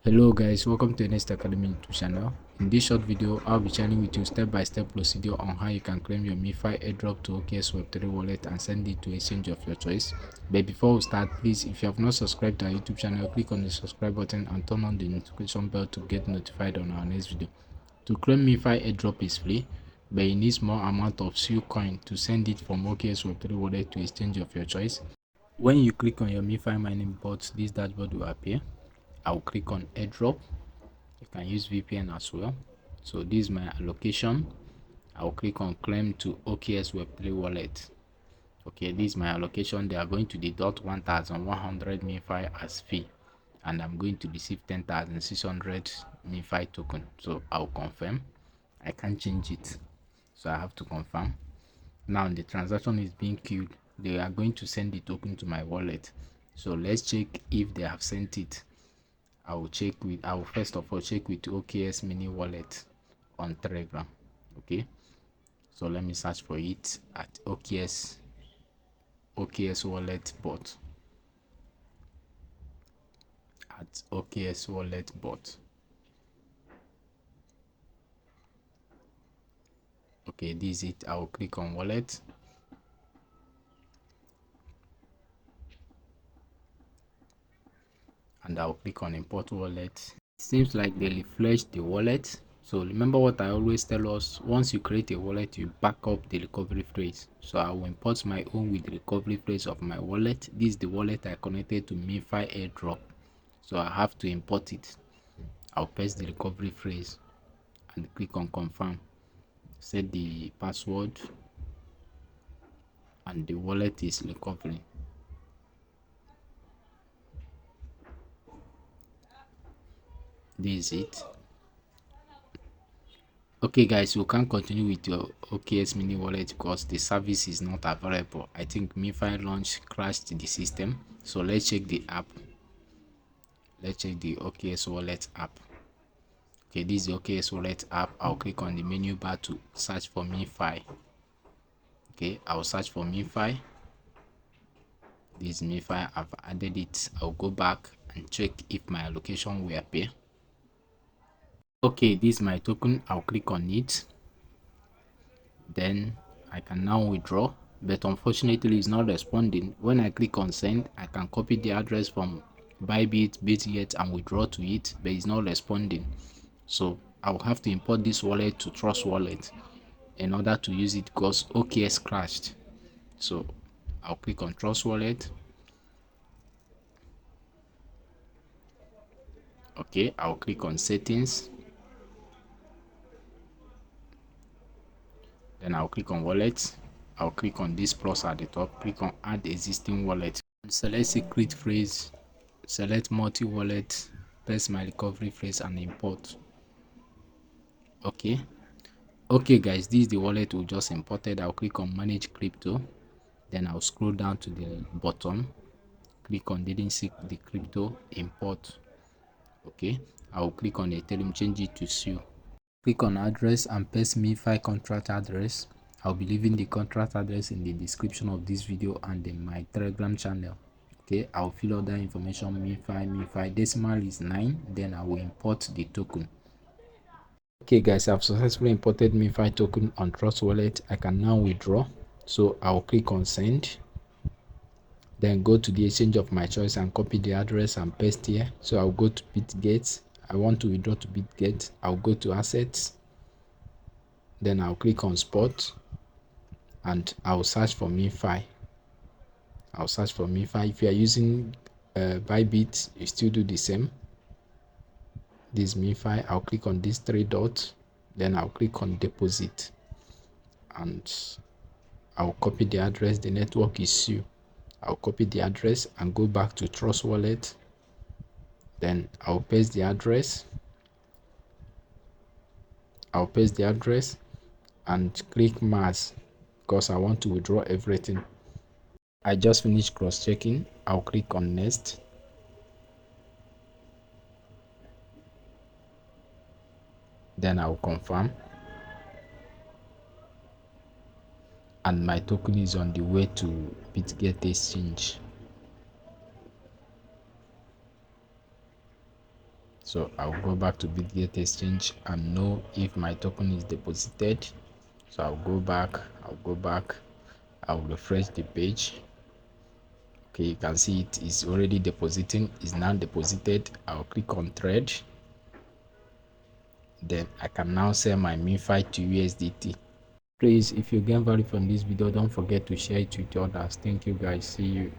Hello guys, welcome to Next Academy YouTube channel. In this short video, I'll be sharing with you step-by-step procedure on how you can claim your Memefi Airdrop to Okx Web3 wallet and send it to exchange of your choice. But before we start, please, if you have not subscribed to our YouTube channel, click on the subscribe button and turn on the notification bell to get notified on our next video. To claim Memefi Airdrop is free, but you need small amount of Sui coin to send it from Okx Web3 wallet to exchange of your choice. When you click on your Memefi mining bot, this dashboard will appear. I'll click on airdrop. You can use VPN as well. So this is my allocation. I'll click on claim to Okx Web3 wallet. Okay, this is my allocation. They are going to deduct 1100 Memefi as fee, and I'm going to receive 10,600 Memefi token. So I'll confirm. I can't change it, so I have to confirm. Now the transaction is being queued. They are going to send the token to my wallet. So let's check if they have sent it. I will first of all check with Okx mini wallet on Telegram. Okay, so let me search for it at Okx wallet bot, at Okx wallet bot. Okay, this is it. I will click on wallet. And I'll click on import wallet. It seems like they refreshed the wallet. So remember what I always tell us: once you create a wallet, you back up the recovery phrase. So I will import my own with the recovery phrase of my wallet. This is the wallet I connected to Memefi Airdrop, so I have to import it. I'll paste the recovery phrase and click on confirm. Set the password, and the wallet is recovering. This is it. Okay guys, you can continue with your Okx mini wallet because the service is not available. I think Memefi launch crashed the system. So let's check the app. Let's check the Okx wallet app. Okay, this is the Okx wallet app. I'll click on the menu bar to search for Memefi. Okay, I'll search for Memefi. This is Memefi. I've added it. I'll go back and check if my allocation will appear. Okay, this is my token. I'll click on it. Then I can now withdraw, but unfortunately it's not responding. When I click on send, I can copy the address from Bybit, Bitget and withdraw to it, but it's not responding. So I will have to import this wallet to Trustwallet in order to use it because Okx crashed. So I'll click on Trustwallet. Okay, I'll click on settings. Then I'll click on wallet. I'll click on this plus at the top, click on add existing wallet, select secret phrase, select multi wallet, paste my recovery phrase and import. Okay guys, this is the wallet we just imported. I'll click on manage crypto, then I'll scroll down to the bottom, click on didn't see the crypto, import. Okay, I'll click on Ethereum, change it to Sui. Click on address and paste Memefi contract address. I'll be leaving the contract address in the description of this video and in my Telegram channel. Okay, I'll fill out that information. Memefi decimal is 9. Then I will import the token. Okay guys, I've successfully imported Memefi token on Trust Wallet. I can now withdraw. So I'll click on send. Then go to the exchange of my choice and copy the address and paste here. So I'll go to Bitget. I want to withdraw to Bitget. I'll go to assets. Then I'll click on spot and I'll search for Memefi. I'll search for Memefi. If you are using Bybit, you still do the same. This Memefi. I'll click on these 3 dots. Then I'll click on deposit and I'll copy the address. The network is Sui. I'll copy the address and go back to Trust Wallet. Then I'll paste the address. I'll paste the address and click mass because I want to withdraw everything. I just finished cross-checking. I'll click on next. Then I'll confirm. And my token is on the way to Bitget exchange. So I'll go back to Bitget exchange and know if my token is deposited. So I'll go back, I'll refresh the page. Okay, you can see it is already depositing, is now deposited. I'll click on trade. Then I can now sell my Memefi to USDT. Please, if you gain value from this video, don't forget to share it with others. Thank you guys. See you.